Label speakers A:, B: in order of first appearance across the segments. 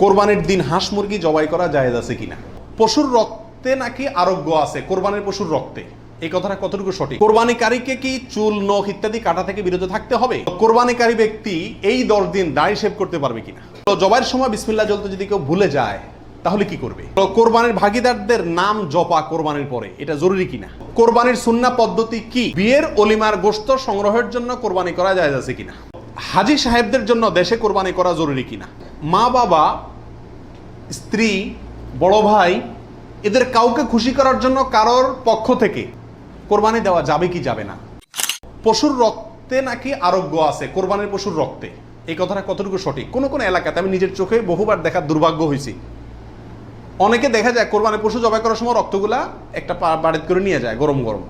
A: কোরবানির দিন হাঁস মুরগি জবাই করা জায়েজ আছে কিনা? পশুর রক্তে নাকি আরোগ্য আছে কোরবানির পশুর রক্তে, এই কথাটা কতটুকু সঠিক? কোরবানিকারীকে কি চুল, নখ ইত্যাদি কাটা থেকে বিরত থাকতে হবে? কোরবানিকারী ব্যক্তি এই 10 দিন দাড়ি শেভ করতে পারবে কিনা? তো জবাইয়ের সময় বিসমিল্লাহ বলতে যদি কেউ ভুলে যায় তাহলে কি করবে? তো কোরবানির ভাগীদারদের নাম জপা কোরবানির পরে এটা জরুরি কিনা? কোরবানির সুন্নাহ পদ্ধতি কি? বিয়ের অলিমার গোশত সংগ্রহের জন্য কোরবানি করা জায়েজ আছে কিনা? হাজী সাহেবদের জন্য দেশে কোরবানি করা জরুরি কিনা? মা বাবা, স্ত্রী, বড় ভাই এদের কাউকে খুশি করার জন্য কারোর পক্ষ থেকে কোরবানি দেওয়া যাবে কি যাবে না? পশুর রক্তে নাকি আরোগ্য আছে কোরবানির পশুর রক্তে, এই কথাটা কতটুকু সঠিক? কোন কোন এলাকাতে আমি নিজের চোখে বহুবার দেখার দুর্ভাগ্য হয়েছি, অনেকে দেখা যায় কোরবানির পশু জবাই করার সময় রক্তগুলা একটা বাড়িতে করে নিয়ে যায় গরম গরম,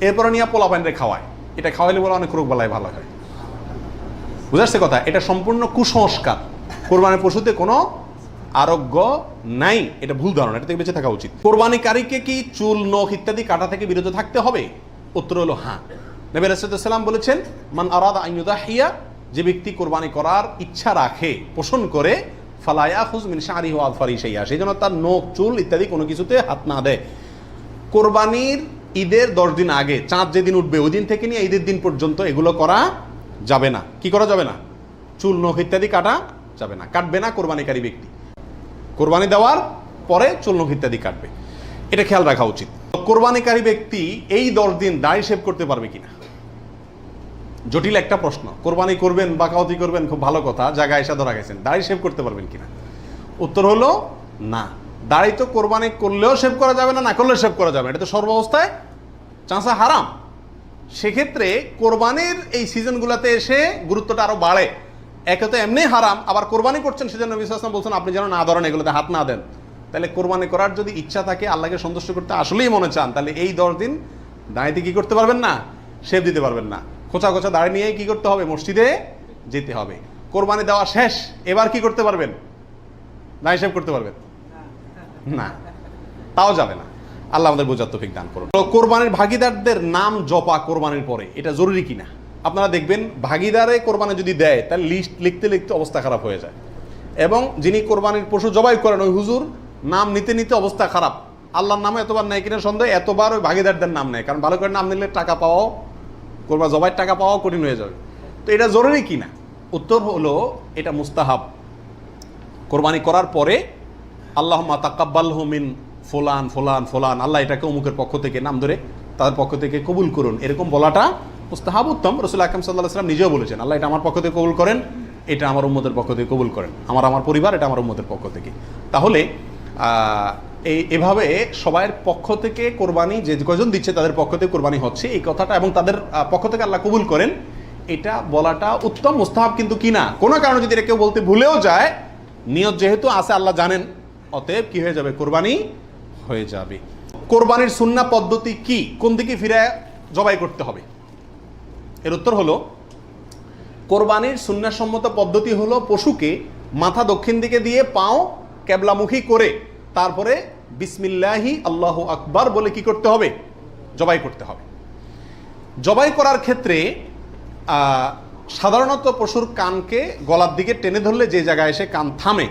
A: এরপরে নিয়ে পোলা পানিরে খাওয়ায়। এটা খাওয়াইলে বলে অনেক রোগ বালাই ভালো হয়। বুঝাচ্ছে কথা? এটা সম্পূর্ণ কুসংস্কার। কোরবানির পশুতে কোনো আরোগ্য নাই, এটা ভুল ধারণা, এটা থেকে বেঁচে থাকা উচিত। কোরবানিকারীকে কি চুল, নখ ইত্যাদি কাটা থেকে বিরত থাকতে হবে? উত্তর হলো হ্যাঁ। নবী রাসূলুল্লাহ সাল্লাল্লাহু আলাইহি ওয়াসাল্লাম বলেছেন, মান আরাদা আন ইউদাহিয়া, যে ব্যক্তি কোরবানি করার ইচ্ছা রাখে, পোষণ করে, ফালা ইয়াখুয মিন শা'রিহি ওয়া আযফারিহি শাইআ, সেই জন্য তার নখ, চুল ইত্যাদি কোনো কিছুতে হাত না দেয়। কোরবানির ঈদের 10 দিন আগে, চাঁদ যেদিন উঠবে ওই দিন থেকে নিয়ে ঈদের দিন পর্যন্ত এগুলো করা যাবে না। কি করা যাবে না? চুল, নখ ইত্যাদি কাটা যাবে না, কাটবে না কোরবানিকারী ব্যক্তি। কোরবানি দেওয়ার পরে চুল, নখ ইত্যাদি কাটবে, এটা খেয়াল রাখা উচিত। কোরবানিকারী ব্যক্তি এই 10 দিন দাড়ি শেভ করতে পারবে কিনা? জটিল একটা প্রশ্ন। কোরবানি করবেন, বাকাওয়াতি করবেন, খুব ভালো কথা, জায়গায় এসে ধরা গেছেন, দাড়ি শেভ করতে পারবেন কিনা? উত্তর হলো না। দাড়ি তো কোরবানি করলেও শেভ করা যাবে না, না করলেও শেভ করা যাবে, এটা তো সর্বাবস্থায় চাঁচা হারাম। সেক্ষেত্রে কোরবানির এই সিজনগুলোতে এসে গুরুত্বটা আরো বাড়ে। একে তো এমনি হারাম, আবার কোরবানি করছেন সেজন্য নবী সাল্লাল্লাহু আলাইহি ওয়াসাল্লাম বলছেন আপনি যেন না ধরেন, এগুলোতে হাত না দেন। তাহলে কোরবানি করার যদি ইচ্ছা থাকে, আল্লাহকে সন্তুষ্ট করতে আসলেই মনে চান, তাহলে এই 10 দিন দাঁড়িয়ে কি করতে পারবেন না? শেভ দিতে পারবেন না। খোঁচা খোঁচা দাঁড়ি নিয়ে কি করতে হবে? মসজিদে যেতে হবে। কোরবানি দেওয়া শেষ, এবার কি করতে পারবেন? দাঁড়ি শেভ করতে পারবেন না, তাও যাবে না। আল্লাহ আমাদের বোঝার তৌফিক দান করুন। কোরবানির ভাগীদারদের নাম জপা কোরবানির পরে এটা জরুরি কিনা? আপনারা দেখবেন ভাগীদারে কোরবানি যদি দেয় তাহলে লিস্ট লিখতে লিখতে অবস্থা খারাপ হয়ে যায়, এবং যিনি কোরবানির পশু জবাই করেন ওই হুজুর নাম নিতে নিতে অবস্থা খারাপ। আল্লাহর নামে এতবার নেয় কিনা সন্দেহ, এতবার ওই ভাগীদারদের নাম নেয়, কারণ ভালো করে নাম নিলে টাকা পাওয়াও, কোরবানি জবাইয়ের টাকা পাওয়াও কঠিন হয়ে যাবে। তো এটা জরুরি কিনা? উত্তর হলো এটা মুস্তাহাব। কোরবানি করার পরে আল্লাহুম্মা তাকাব্বালহু মিন ফুলান ফুলান ফুলান, আল্লাহ এটাকে অমুকের পক্ষ থেকে নাম ধরে তাদের পক্ষ থেকে কবুল করুন, এরকম বলাটা মুস্তাহাব, উত্তম। রাসূল আকরাম সাল্লাল্লাহু আলাইহি ওয়াসাল্লাম নিজেও বলেছেন, আল্লাহ এটা আমার পক্ষ থেকে কবুল করেন, এটা আমার উম্মতের পক্ষ থেকে কবুল করেন, আমার পরিবার, এটা আমার উম্মতের পক্ষ থেকে। তাহলে এভাবে সবাইয়ের পক্ষ থেকে কোরবানি, যে কয়জন দিচ্ছে তাদের পক্ষ থেকে কোরবানি হচ্ছে এই কথাটা, এবং তাদের পক্ষ থেকে আল্লাহ কবুল করেন, এটা বলাটা উত্তম, মুস্তাহাব কিন্তু কিনা কোনো কারণে যদি এটা কেউ বলতে ভুলেও যায়, নিয়ত যেহেতু আছে আল্লাহ জানেন, অতএব কি হয়ে যাবে? কোরবানি হয়ে যাবে। কোরবানির সুন্নাহ পদ্ধতি কি? কোন দিকে ফিরে জবাই করতে হবে? এর উত্তর হলো, কোরবানির সুন্নাহসম্মত পদ্ধতি হলো পশুকে মাথা দক্ষিণ দিকে দিয়ে পাও কেবলামুখী করে তারপরে বিসমিল্লাহি আল্লাহু আকবার বলে কি করতে হবে? জবাই করতে হবে। জবাই করার ক্ষেত্রে সাধারণত পশুর কানকে গলার দিকে টেনে ধরলে যে জায়গায় এসে কান থামে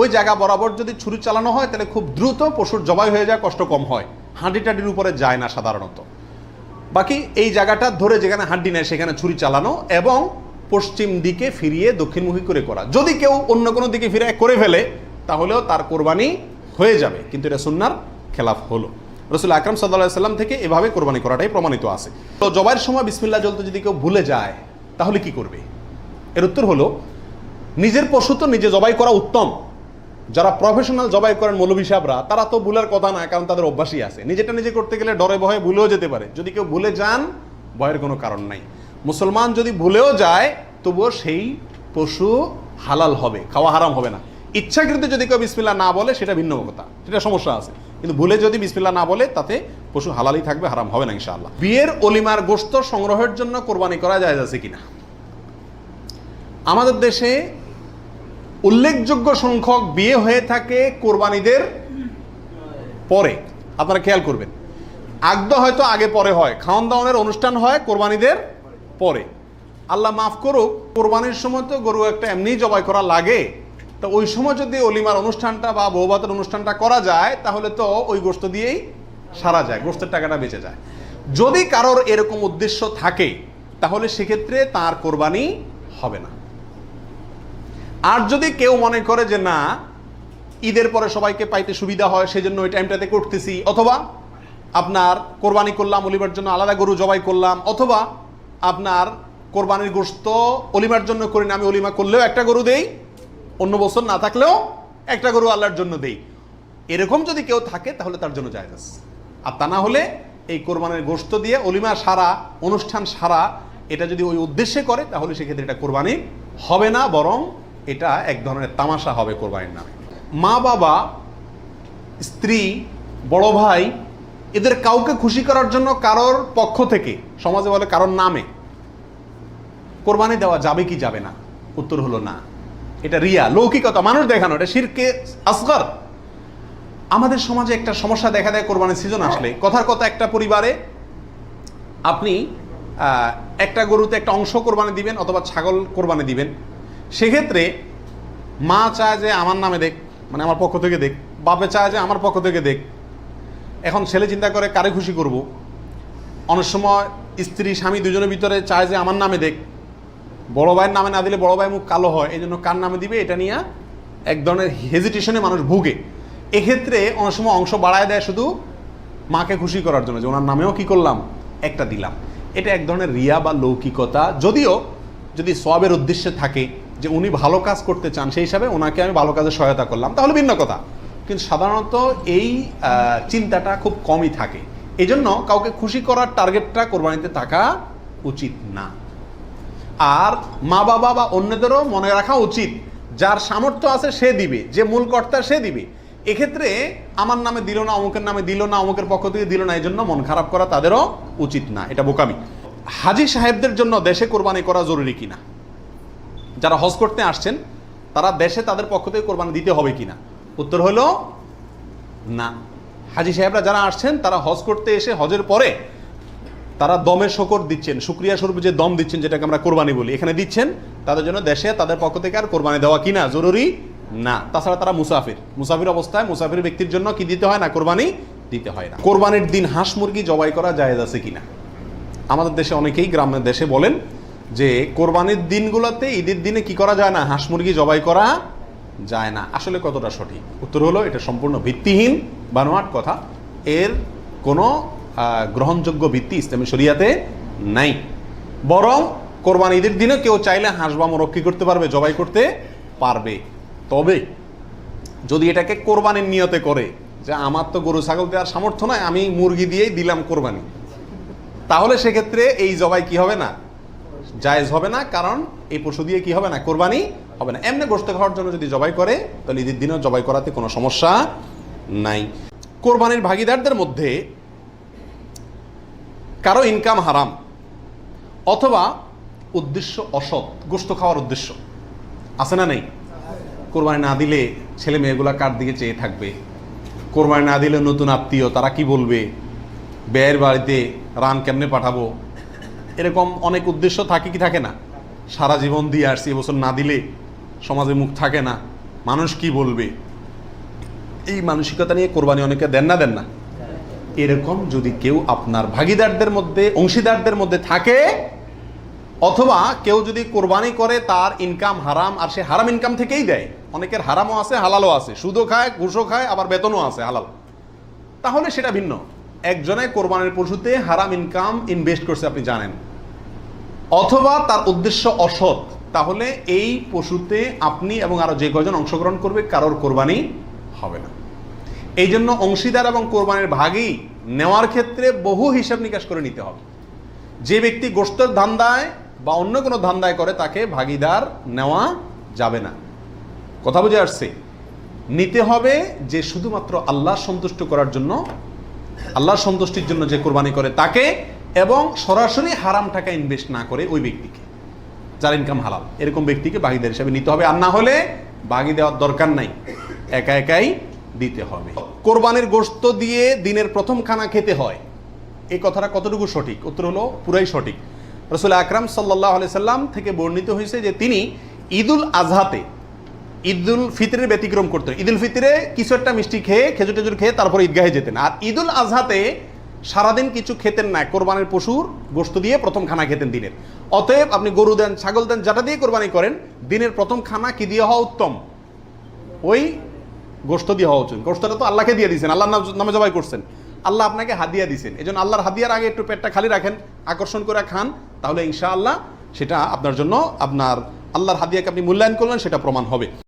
A: ওই জায়গা বরাবর যদি ছুরি চালানো হয় তাহলে খুব দ্রুত পশুর জবাই হয়ে যায়, কষ্ট কম হয়, হাঁডি টাডির উপরে যায় না সাধারণত। বাকি এই জায়গাটা ধরে যেখানে হাড্ডি নেয় সেখানে ছুরি চালানো এবং পশ্চিম দিকে ফিরিয়ে দক্ষিণমুখী করে করা। যদি কেউ অন্য কোনো দিকে ফিরে করে ফেলে তাহলেও তার কোরবানি হয়ে যাবে, কিন্তু এটা সুন্নাহর খেলাফ হলো। রাসূল আকরাম সাল্লাল্লাহু আলাইহি ওয়াসাল্লাম থেকে এভাবে কোরবানি করাটাই প্রমাণিত আছে। তো জবাইয়ের সময় বিসমিল্লাহ বলতে যদি কেউ ভুলে যায় তাহলে কি করবে? এর উত্তর হলো, নিজের পশু তো নিজে জবাই করা উত্তম। যারা প্রফেশনাল জবাই করেন মৌলভী সাহেবরা, তারা তো ভুলের কথা না, কারণ তাদের অভ্যাসই আছে। নিজেটা নিজে করতে গেলে ডরে ভয়ে ভুলেও যেতে পারে। যদি কেউ ভুলে যান, ভয়ের কোনো কারণ নাই। মুসলমান যদি ভুলেও যায় তবুও সেই পশু হালাল হবে, খাওয়া হারাম হবে না। ইচ্ছাকৃত যদি কেউ বিসমিল্লাহ না বলে সেটা ভিন্ন কথা, সেটা সমস্যা আছে, কিন্তু ভুলে যদি বিসমিল্লাহ না বলে তাতে পশু হালালই থাকবে, হারাম হবে না ইনশাআল্লাহ। বিয়ের অলিমার গোশত সংগ্রহের জন্য কোরবানি করা জায়েজ আছে কিনা? আমাদের দেশে উল্লেখযোগ্য সংখ্যক বিয়ে হয়ে থাকে কোরবানিদের পরে। আপনারা খেয়াল করবেন, আগদ হয়তো আগে পরে হয়, খাওয়ান দাওয়ানের অনুষ্ঠান হয় কোরবানিদের পরে। আল্লাহ মাফ করুক, কোরবানির সময় তো গরু একটা এমনি জবাই করা লাগে, তো ওই সময় যদি অলিমার অনুষ্ঠানটা বা বৌভাতের অনুষ্ঠানটা করা যায় তাহলে তো ওই গোশত দিয়েই সারা যায়, গোশতের টাকাটা বেঁচে যায়। যদি কারোর এরকম উদ্দেশ্য থাকে তাহলে সেক্ষেত্রে তার কোরবানি হবে না। আর যদি কেউ মনে করে যে না, ঈদের পরে সবাইকে পাইতে সুবিধা হয় সেজন্য ওই টাইমটাতে করতেছি, অথবা আপনার কোরবানি করলাম অলিমার জন্য আলাদা গরু জবাই করলাম, অথবা আপনার কোরবানির গোশত অলিমার জন্য করি না, আমি অলিমা করলেও একটা গরু দেই, অন্য বছর না থাকলেও একটা গরু আল্লাহর জন্য দেই, এরকম যদি কেউ থাকে তাহলে তার জন্য জায়েজ আছে। আর তা না হলে এই কোরবানির গোশত দিয়ে অলিমা সারা, অনুষ্ঠান সারা, এটা যদি ওই উদ্দেশ্যে করে তাহলে সেক্ষেত্রে এটা কোরবানি হবে না, বরং এটা এক ধরনের তামাশা হবে কোরবানির নামে। মা বাবা, স্ত্রী, বড় ভাই, এদের কাউকে খুশি করার জন্য কারোর পক্ষ থেকে, সমাজে বলে কারোর নামে কোরবানি দেওয়া যাবে কি যাবে না? উত্তর হলো না। এটা রিয়া, লৌকিকতা, মানুষ দেখানো, এটা শিরকে আসগর। আমাদের সমাজে একটা সমস্যা দেখা দেয় কোরবানির সিজন আসলে। কথার কথা, একটা পরিবারে আপনি একটা গরুতে একটা অংশ কোরবানি দিবেন অথবা ছাগল কোরবানি দিবেন, সেক্ষেত্রে মা চায় যে আমার নামে দেখ, মানে আমার পক্ষ থেকে দেখ, বাপে চায় যে আমার পক্ষ থেকে দেখ। এখন ছেলে চিন্তা করে কারে খুশি করব। অনেক সময় স্ত্রী স্বামী দুজনের ভিতরে চায় যে আমার নামে দেখ, বড় ভাইয়ের নামে না দিলে বড় ভাই মুখ কালো হয়, এই জন্য কার নামে দিবে এটা নিয়ে এক ধরনের হেজিটেশনে মানুষ ভুগে। এক্ষেত্রে অনেক সময় অংশ বাড়ায় দেয় শুধু মাকে খুশি করার জন্য, যে ওনার নামেও কি করলাম, একটা দিলাম। এটা এক ধরনের রিয়া বা লৌকিকতা। যদিও যদি সওয়াবের উদ্দেশ্যে থাকে যে উনি ভালো কাজ করতে চান, সেই হিসাবে ওনাকে আমি ভালো কাজে সহায়তা করলাম, তাহলে ভিন্ন কথা। কিন্তু সাধারণত এই চিন্তাটা খুব কমই থাকে। এই জন্য কাউকে খুশি করার টার্গেটটা কোরবানিতে থাকা উচিত না। আর মা বাবা বা অন্যদেরও মনে রাখা উচিত, যার সামর্থ্য আছে সে দিবে, যে মূল কর্তা সে দিবে। এক্ষেত্রে আমার নামে দিল না, অমুকের নামে দিল না, অমুকের পক্ষ থেকে দিল না, এই জন্য মন খারাপ করা তাদেরও উচিত না, এটা বোকামি। হাজি সাহেবদের জন্য দেশে কোরবানি করা জরুরি কিনা? যারা হজ করতে আসছেন তারা দেশে তাদের পক্ষ থেকে কোরবানি দিতে হবে কিনা? উত্তর হলো না। হাজি সাহেবরা যারা আসছেন তারা হজ করতে এসে হজের পরে তারা দমের শকর দিচ্ছেন, শুকরিয়া স্বরূপ যে দম দিচ্ছেন, যেটাকে আমরা কোরবানি বলি, এখানে দিচ্ছেন, তাদের জন্য দেশে তাদের পক্ষ থেকে আর কোরবানি দেওয়া কিনা জরুরি না। তাছাড়া তারা মুসাফির অবস্থায় মুসাফির ব্যক্তির জন্য কি দিতে হয় না? কোরবানি দিতে হয় না। কোরবানির দিন হাঁস মুরগি জবাই করা জায়েজ আছে কিনা? আমাদের দেশে অনেকেই গ্রামের দেশে বলেন যে কোরবানির দিনগুলোতে, ঈদের দিনে কি করা যায় না? হাঁস মুরগি জবাই করা যায় না। আসলে কতটা সঠিক? উত্তর হলো এটা সম্পূর্ণ ভিত্তিহীন, বানোয়াট কথা। এর কোনো গ্রহণযোগ্য ভিত্তি ইসলামী শরিয়াতে নাই। বরং কোরবানি ঈদের দিনে কেউ চাইলে হাঁস বা মোরগ কি করতে পারবে? জবাই করতে পারবে। তবে যদি এটাকে কোরবানির নিয়তে করে যে আমার তো গরু ছাগল দেওয়ার সামর্থ্য নয়, আমি মুরগি দিয়েই দিলাম কোরবানি, তাহলে সেক্ষেত্রে এই জবাই কি হবে না? জায়েজ হবে না। কারণ এই পশু দিয়ে কি হবে না? কোরবানি হবে না। এমনি গোশত খাওয়ার জন্য যদি জবাই করে তাহলে ঈদের দিনেও জবাই করাতে কোনো সমস্যা নাই। কোরবানির ভাগিদারদের মধ্যে কারো ইনকাম হারাম অথবা উদ্দেশ্য অসৎ, গোশত খাওয়ার উদ্দেশ্য আছে না নেই? কোরবানি না দিলে ছেলে মেয়েগুলা কার দিকে চেয়ে থাকবে? কোরবানি না দিলে নতুন আত্মীয়, তারা কি বলবে? ব্যয়ের বাড়িতে রান কেমনে পাঠাবো? এরকম অনেক উদ্দেশ্য থাকে কি থাকে না? সারা জীবন দিয়ে আসছি, এবছর না দিলে সমাজে মুখ থাকে না, মানুষ কি বলবে? এই মানসিকতা নিয়ে কোরবানি অনেকে দেন না? এরকম যদি কেউ আপনার ভাগিদারদের মধ্যে, অংশীদারদের মধ্যে থাকে, অথবা কেউ যদি কোরবানি করে তার ইনকাম হারাম, আর সে হারাম ইনকাম থেকেই দেয়, অনেকের হারামও আছে হালালও আছে, সুদও খায়, ঘুষও খায়, আবার বেতনও আছে হালাল, তাহলে সেটা ভিন্ন। একজনে কোরবানির পশুতে হারাম ইনকাম ইনভেস্ট করছে, আপনি জানেন, অথবা তার উদ্দেশ্য অসৎ, তাহলে এই পশুতে আপনি এবং আরো যে কয়জন অংশগ্রহণ করবে কারোর কোরবানি হবে না। এই জন্য অংশীদার এবং কোরবানির ভাগই নেওয়ার ক্ষেত্রে বহু হিসাব নিকাশ করে নিতে হবে। যে ব্যক্তি গোশতের ধান্দায় বা অন্য কোনো ধান্দায় করে তাকে ভাগিদার নেওয়া যাবে না। কথা বুঝে আসছে? নিতে হবে যে শুধুমাত্র আল্লাহ সন্তুষ্ট করার জন্য, আল্লাহর সন্তুষ্টির জন্য যে কোরবানি করে তাকে, এবং সরাসরি হারাম টাকা ইনভেস্ট না করে ওই ব্যক্তিকে, যার ইনকাম হালাল, এরকম ব্যক্তিকে ভাগিদার হিসাবে নিতে হবে। আর না হলে ভাগি দেওয়ার দরকার নাই, একা একাই দিতে হবে। কোরবানির গোশত দিয়ে দিনের প্রথম খানা খেতে হয়, এই কথাটা কতটুকু সঠিক? উত্তর হলো পুরাই সঠিক। রাসূল আকরাম সাল্লাল্লাহু আলাইহি সাল্লাম থেকে বর্ণিত হয়েছে যে তিনি ঈদুল আজহাতে ঈদুল ফিতরের ব্যতিক্রম করতেন। ঈদুল ফিতরে কিছু একটা মিষ্টি খেয়ে খেজুর টেজুর খেয়ে তারপর ঈদগাহে যেতেন, আর ঈদুল আজহাতে সারাদিন কিছু খেতেন না, কোরবানির পশুর গোশত দিয়ে প্রথম খানা খেতেন দিনের। অতএব আপনি গরু দেন, ছাগল দেন, যেটা দিয়ে কোরবানি করেন, দিনের প্রথম খানা কি দিয়ে হওয়া উত্তম? ওই গোশত দিয়ে হওয়া উচিত। গোশতটা তো আল্লাহকে দিয়ে দিয়েছেন, আল্লাহর নামে জবাই করছেন, আল্লাহ আপনাকে হাদিয়া দিয়েছেন। এই জন্য আল্লাহর হাদিয়ার আগে একটু পেটটা খালি রাখেন, আকর্ষণ করে খান, তাহলে ইনশাআল্লাহ সেটা আপনার জন্য, আপনার আল্লাহর হাদিয়াকে আপনি মূল্যায়ন করলেন সেটা প্রমাণ হবে।